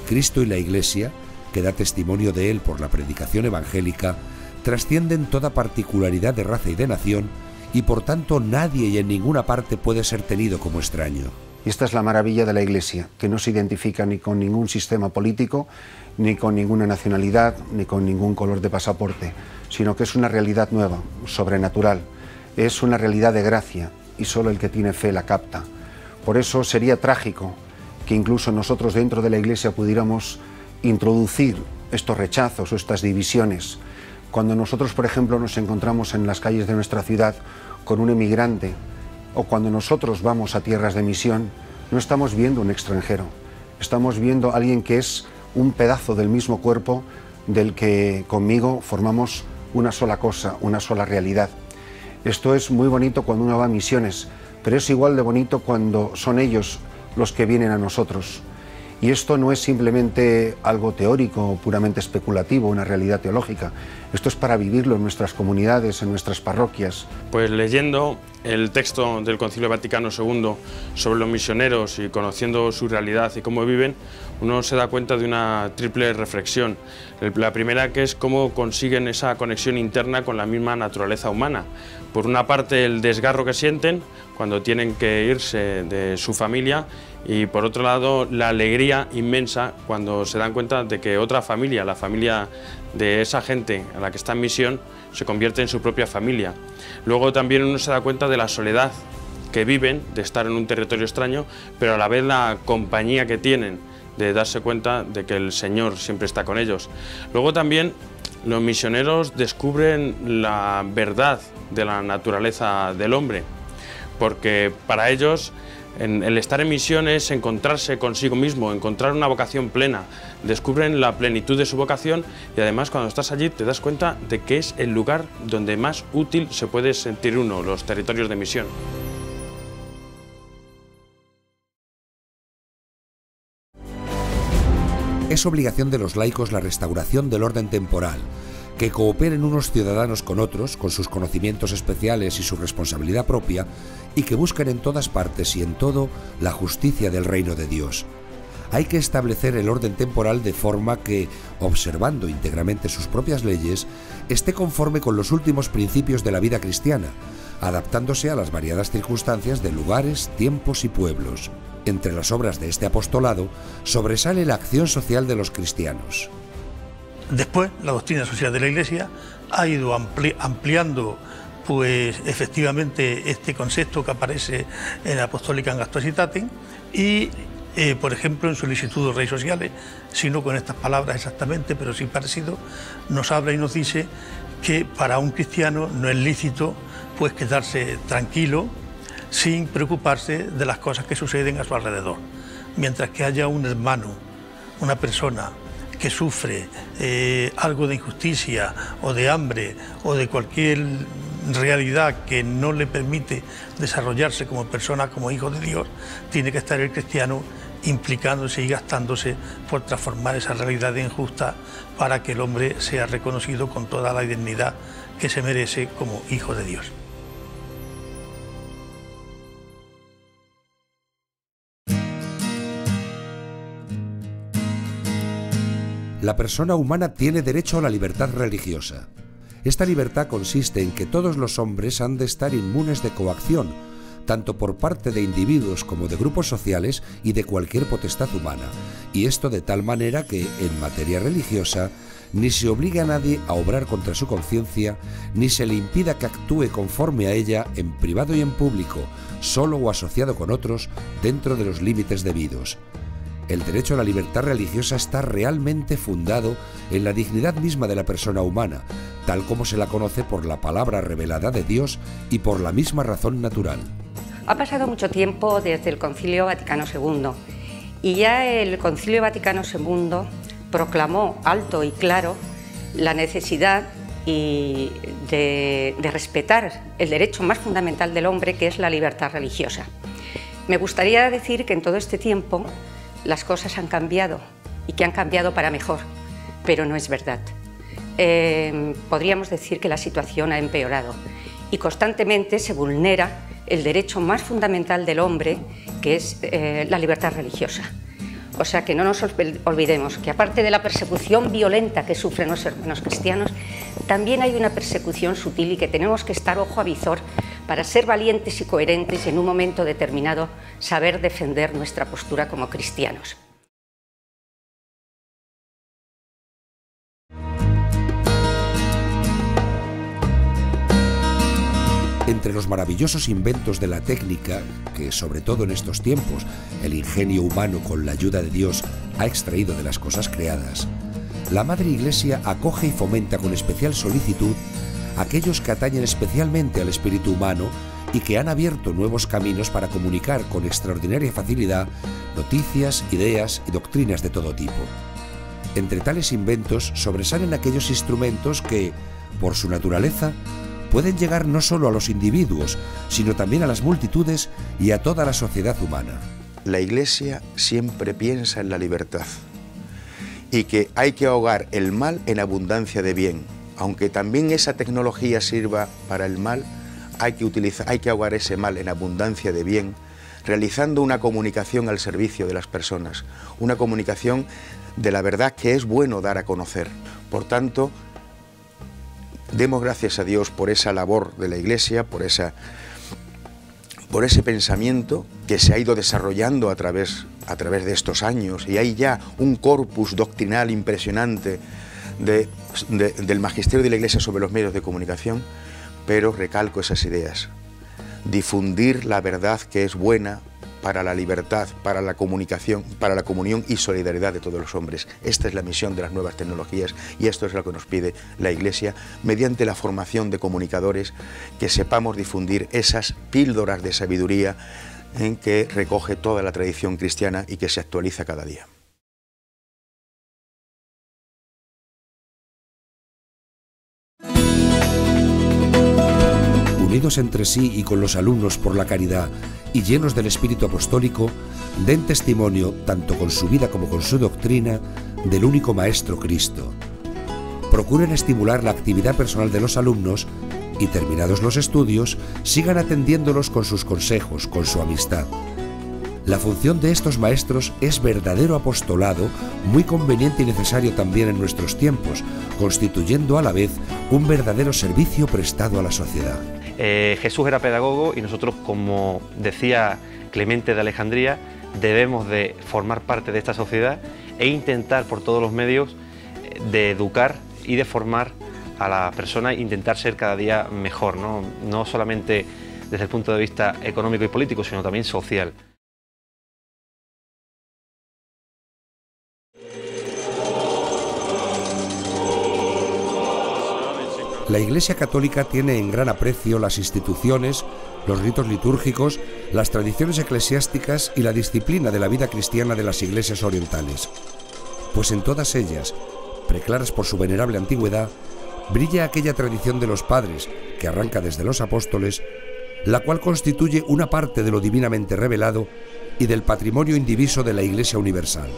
Cristo y la Iglesia, que da testimonio de él por la predicación evangélica, trascienden toda particularidad de raza y de nación, y por tanto nadie y en ninguna parte puede ser tenido como extraño. Y esta es la maravilla de la Iglesia, que no se identifica ni con ningún sistema político, ni con ninguna nacionalidad, ni con ningún color de pasaporte, sino que es una realidad nueva, sobrenatural. Es una realidad de gracia, y solo el que tiene fe la capta. Por eso sería trágico que incluso nosotros dentro de la Iglesia pudiéramos introducir estos rechazos o estas divisiones. Cuando nosotros, por ejemplo, nos encontramos en las calles de nuestra ciudad con un emigrante, o cuando nosotros vamos a tierras de misión, no estamos viendo un extranjero, estamos viendo a alguien que es un pedazo del mismo cuerpo del que conmigo formamos una sola cosa, una sola realidad. Esto es muy bonito cuando uno va a misiones, pero es igual de bonito cuando son ellos los que vienen a nosotros. Y esto no es simplemente algo teórico o puramente especulativo, una realidad teológica. Esto es para vivirlo en nuestras comunidades, en nuestras parroquias. Pues leyendo el texto del Concilio Vaticano II sobre los misioneros y conociendo su realidad y cómo viven, uno se da cuenta de una triple reflexión. La primera, que es cómo consiguen esa conexión interna con la misma naturaleza humana. Por una parte, el desgarro que sienten cuando tienen que irse de su familia, y por otro lado la alegría inmensa cuando se dan cuenta de que otra familia, la familia de esa gente a la que está en misión, se convierte en su propia familia. Luego también uno se da cuenta de la soledad que viven, de estar en un territorio extraño, pero a la vez la compañía que tienen, de darse cuenta de que el Señor siempre está con ellos. Luego también los misioneros descubren la verdad de la naturaleza del hombre, porque para ellos el estar en misión es encontrarse consigo mismo, encontrar una vocación plena, descubren la plenitud de su vocación, y además cuando estás allí te das cuenta de que es el lugar donde más útil se puede sentir uno, los territorios de misión. Es obligación de los laicos la restauración del orden temporal, que cooperen unos ciudadanos con otros, con sus conocimientos especiales y su responsabilidad propia, y que busquen en todas partes y en todo la justicia del reino de Dios. Hay que establecer el orden temporal de forma que, observando íntegramente sus propias leyes, esté conforme con los últimos principios de la vida cristiana, adaptándose a las variadas circunstancias de lugares, tiempos y pueblos. Entre las obras de este apostolado sobresale la acción social de los cristianos. Después, la doctrina social de la Iglesia ha ido ampliando, pues, efectivamente este concepto que aparece en Apostolica Actuositatem y, por ejemplo, en su Instituto Rei Sociales, si no con estas palabras exactamente, pero sí parecido, nos habla y nos dice que para un cristiano no es lícito, pues, quedarse tranquilo sin preocuparse de las cosas que suceden a su alrededor. Mientras que haya un hermano, una persona que sufre algo de injusticia o de hambre o de cualquier realidad que no le permite desarrollarse como persona, como hijo de Dios, tiene que estar el cristiano implicándose y gastándose por transformar esa realidad injusta para que el hombre sea reconocido con toda la dignidad que se merece como hijo de Dios. La persona humana tiene derecho a la libertad religiosa. Esta libertad consiste en que todos los hombres han de estar inmunes de coacción, tanto por parte de individuos como de grupos sociales y de cualquier potestad humana, y esto de tal manera que, en materia religiosa, ni se obligue a nadie a obrar contra su conciencia, ni se le impida que actúe conforme a ella en privado y en público, solo o asociado con otros, dentro de los límites debidos. El derecho a la libertad religiosa está realmente fundado en la dignidad misma de la persona humana, tal como se la conoce por la palabra revelada de Dios y por la misma razón natural. Ha pasado mucho tiempo desde el Concilio Vaticano II y ya el Concilio Vaticano II proclamó alto y claro la necesidad de respetar el derecho más fundamental del hombre, que es la libertad religiosa. Me gustaría decir que en todo este tiempo las cosas han cambiado y que han cambiado para mejor, pero no es verdad. Podríamos decir que la situación ha empeorado y constantemente se vulnera el derecho más fundamental del hombre, que es la libertad religiosa. O sea, que no nos olvidemos que aparte de la persecución violenta que sufren los hermanos cristianos, también hay una persecución sutil y que tenemos que estar ojo a visor para ser valientes y coherentes y en un momento determinado saber defender nuestra postura como cristianos. Entre los maravillosos inventos de la técnica, que sobre todo en estos tiempos el ingenio humano con la ayuda de Dios ha extraído de las cosas creadas, la Madre Iglesia acoge y fomenta con especial solicitud aquellos que atañen especialmente al espíritu humano y que han abierto nuevos caminos para comunicar con extraordinaria facilidad noticias, ideas y doctrinas de todo tipo. Entre tales inventos sobresalen aquellos instrumentos que, por su naturaleza, pueden llegar no solo a los individuos, sino también a las multitudes y a toda la sociedad humana. La Iglesia siempre piensa en la libertad y que hay que ahogar el mal en abundancia de bien. Aunque también esa tecnología sirva para el mal, hay que ahogar ese mal en abundancia de bien, realizando una comunicación al servicio de las personas, una comunicación de la verdad que es bueno dar a conocer. Por tanto, demos gracias a Dios por esa labor de la Iglesia, por ese pensamiento que se ha ido desarrollando a través de estos años, y hay ya un corpus doctrinal impresionante del magisterio de la Iglesia sobre los medios de comunicación, pero recalco esas ideas. Difundir la verdad que es buena para la libertad, para la comunicación, para la comunión y solidaridad de todos los hombres. Esta es la misión de las nuevas tecnologías y esto es lo que nos pide la Iglesia mediante la formación de comunicadores, que sepamos difundir esas píldoras de sabiduría en que recoge toda la tradición cristiana y que se actualiza cada día. Unidos entre sí y con los alumnos por la caridad y llenos del espíritu apostólico, den testimonio, tanto con su vida como con su doctrina, del único Maestro Cristo. Procuren estimular la actividad personal de los alumnos y, terminados los estudios, sigan atendiéndolos con sus consejos, con su amistad. La función de estos maestros es verdadero apostolado, muy conveniente y necesario también en nuestros tiempos, constituyendo a la vez un verdadero servicio prestado a la sociedad. Jesús era pedagogo y nosotros, como decía Clemente de Alejandría, debemos de formar parte de esta sociedad e intentar por todos los medios de educar y de formar a la persona e intentar ser cada día mejor, no solamente desde el punto de vista económico y político, sino también social. La Iglesia Católica tiene en gran aprecio las instituciones, los ritos litúrgicos, las tradiciones eclesiásticas y la disciplina de la vida cristiana de las iglesias orientales. Pues en todas ellas, preclaras por su venerable antigüedad, brilla aquella tradición de los padres, que arranca desde los apóstoles, la cual constituye una parte de lo divinamente revelado y del patrimonio indiviso de la Iglesia universal.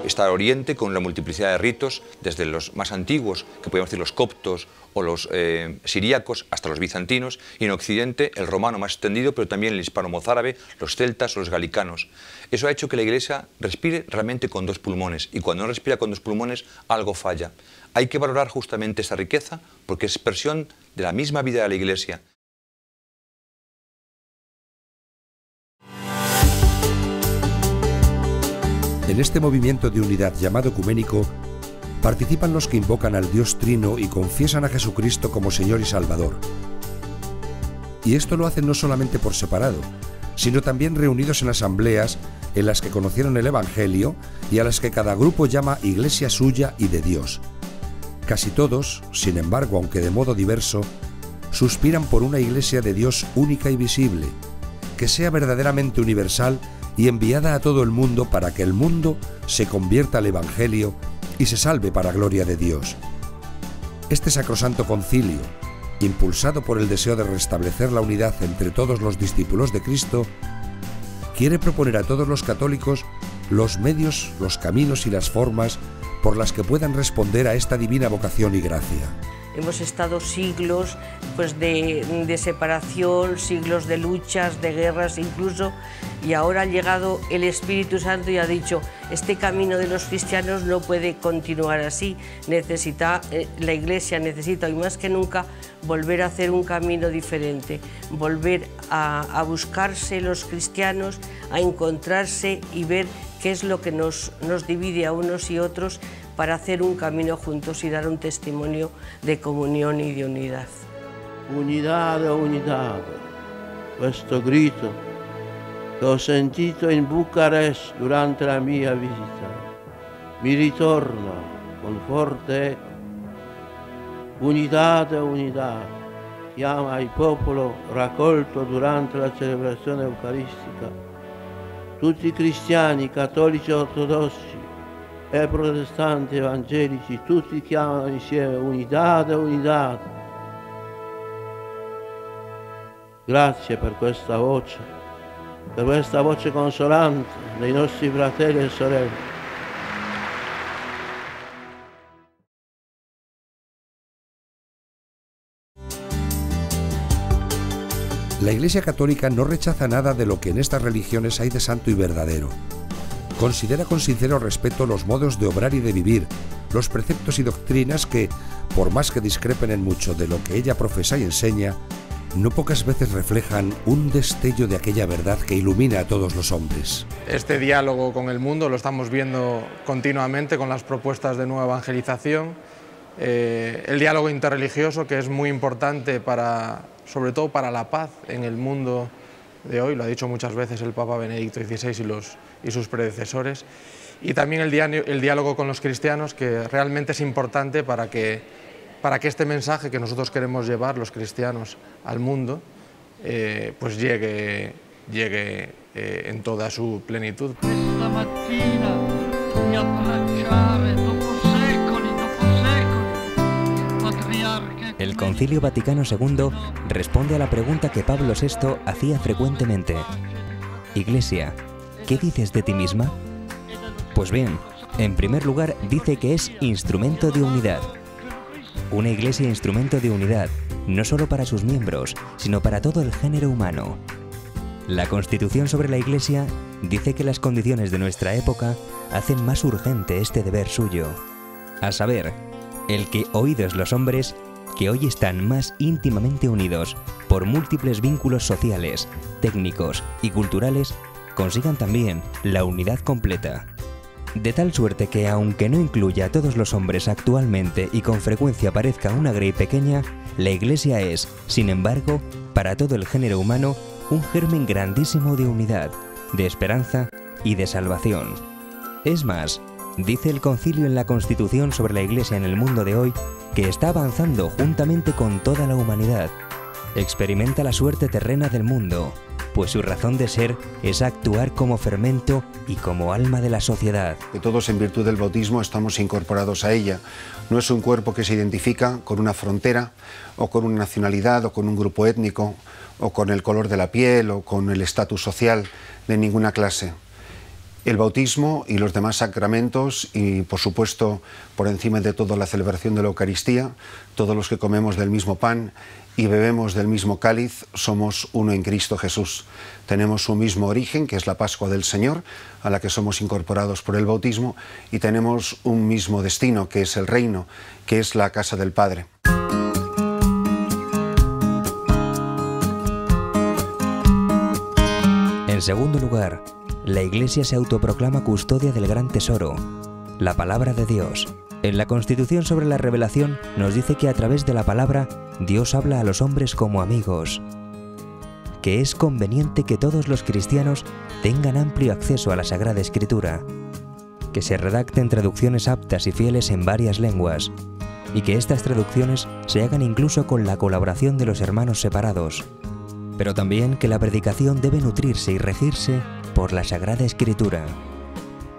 Está Oriente con la multiplicidad de ritos, desde los más antiguos, que podemos decir los coptos o los siríacos, hasta los bizantinos, y en Occidente el romano más extendido, pero también el hispano-mozárabe, los celtas o los galicanos. Eso ha hecho que la Iglesia respire realmente con dos pulmones, y cuando no respira con dos pulmones, algo falla. Hay que valorar justamente esa riqueza, porque es expresión de la misma vida de la Iglesia. En este movimiento de unidad llamado ecuménico, participan los que invocan al Dios Trino y confiesan a Jesucristo como Señor y Salvador. Y esto lo hacen no solamente por separado, sino también reunidos en asambleas en las que conocieron el Evangelio y a las que cada grupo llama Iglesia suya y de Dios. Casi todos, sin embargo, aunque de modo diverso, suspiran por una Iglesia de Dios única y visible, que sea verdaderamente universal y enviada a todo el mundo para que el mundo se convierta al Evangelio y se salve para gloria de Dios. Este sacrosanto concilio, impulsado por el deseo de restablecer la unidad entre todos los discípulos de Cristo, quiere proponer a todos los católicos los medios, los caminos y las formas por las que puedan responder a esta divina vocación y gracia. hemos estado siglos pues, de separación, siglos de luchas, de guerras incluso, y ahora ha llegado el Espíritu Santo y ha dicho, este camino de los cristianos no puede continuar así, la Iglesia necesita hoy más que nunca volver a hacer un camino diferente, volver a buscarse los cristianos, a encontrarse y ver qué es lo que nos divide a unos y otros para hacer un camino juntos y dar un testimonio de comunión y de unidad. Unidad, unidad, questo grito che ho sentito in Bucarest durante la mia visita mi ritorna con forte eco. Unidad, unidad, chiama il popolo raccolto durante la celebrazione eucaristica. Tutti i cristiani, cattolici ortodossi e protestanti evangelici, tutti chiamano insieme unidad, unidad. Grazie per questa voce consolante dei nostri fratelli e sorelle. La Iglesia Católica no rechaza nada de lo que en estas religiones hay de santo y verdadero. Considera con sincero respeto los modos de obrar y de vivir, los preceptos y doctrinas que, por más que discrepen en mucho de lo que ella profesa y enseña, no pocas veces reflejan un destello de aquella verdad que ilumina a todos los hombres. Este diálogo con el mundo lo estamos viendo continuamente con las propuestas de nueva evangelización, el diálogo interreligioso, que es muy importante sobre todo para la paz en el mundo de hoy, lo ha dicho muchas veces el Papa Benedicto XVI y sus predecesores, y también el diálogo con los cristianos, que realmente es importante para que este mensaje que nosotros queremos llevar los cristianos al mundo pues llegue en toda su plenitud. El Concilio Vaticano II responde a la pregunta que Pablo VI hacía frecuentemente. Iglesia, ¿qué dices de ti misma? Pues bien, en primer lugar dice que es instrumento de unidad. Una iglesia instrumento de unidad, no solo para sus miembros, sino para todo el género humano. La Constitución sobre la Iglesia dice que las condiciones de nuestra época hacen más urgente este deber suyo, a saber, el que oídos los hombres, que hoy están más íntimamente unidos por múltiples vínculos sociales, técnicos y culturales, consigan también la unidad completa. De tal suerte que, aunque no incluya a todos los hombres actualmente y con frecuencia parezca una grey pequeña, la Iglesia es, sin embargo, para todo el género humano, un germen grandísimo de unidad, de esperanza y de salvación. Es más, dice el Concilio en la Constitución sobre la Iglesia en el mundo de hoy, que está avanzando juntamente con toda la humanidad. Experimenta la suerte terrena del mundo, pues su razón de ser es actuar como fermento y como alma de la sociedad. Que todos en virtud del bautismo estamos incorporados a ella. No es un cuerpo que se identifica con una frontera, o con una nacionalidad, o con un grupo étnico, o con el color de la piel, o con el estatus social de ninguna clase. El bautismo y los demás sacramentos y, por supuesto, por encima de todo la celebración de la Eucaristía, todos los que comemos del mismo pan y bebemos del mismo cáliz, somos uno en Cristo Jesús. Tenemos un mismo origen, que es la Pascua del Señor, a la que somos incorporados por el bautismo, y tenemos un mismo destino, que es el reino, que es la casa del Padre. En segundo lugar, la Iglesia se autoproclama custodia del gran tesoro, la palabra de Dios. En la Constitución sobre la Revelación nos dice que a través de la palabra Dios habla a los hombres como amigos, que es conveniente que todos los cristianos tengan amplio acceso a la Sagrada Escritura, que se redacten traducciones aptas y fieles en varias lenguas, y que estas traducciones se hagan incluso con la colaboración de los hermanos separados, pero también que la predicación debe nutrirse y regirse por la Sagrada Escritura,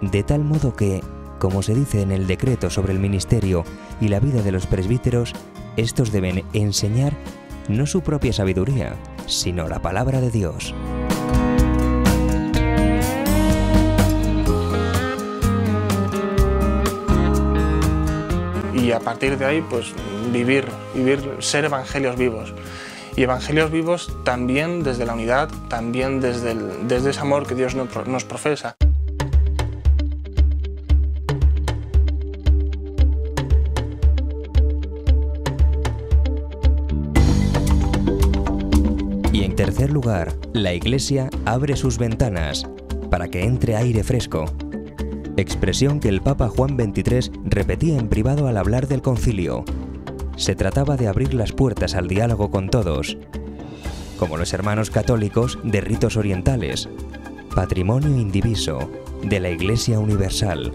de tal modo que, como se dice en el decreto sobre el ministerio y la vida de los presbíteros, estos deben enseñar no su propia sabiduría, sino la palabra de Dios. y a partir de ahí pues ser evangelios vivos. Y evangelios vivos también desde la unidad, también desde ese amor que Dios nos profesa. Y en tercer lugar, la Iglesia abre sus ventanas para que entre aire fresco, expresión que el Papa Juan XXIII repetía en privado al hablar del concilio. Se trataba de abrir las puertas al diálogo con todos, como los hermanos católicos de ritos orientales, patrimonio indiviso de la Iglesia universal,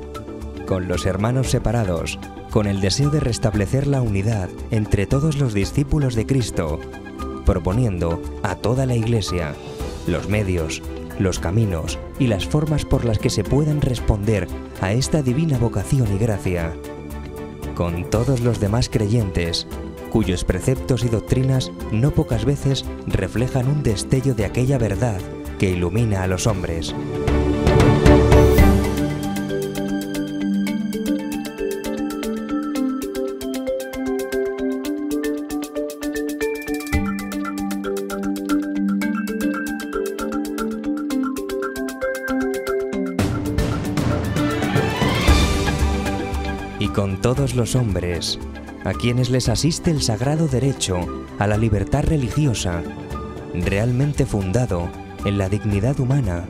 con los hermanos separados, con el deseo de restablecer la unidad entre todos los discípulos de Cristo, proponiendo a toda la Iglesia los medios, los caminos y las formas por las que se puedan responder a esta divina vocación y gracia, con todos los demás creyentes, cuyos preceptos y doctrinas no pocas veces reflejan un destello de aquella verdad que ilumina a los hombres. Y con todos los hombres, a quienes les asiste el sagrado derecho a la libertad religiosa, realmente fundado en la dignidad humana,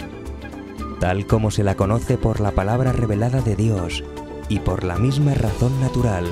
tal como se la conoce por la palabra revelada de Dios y por la misma razón natural.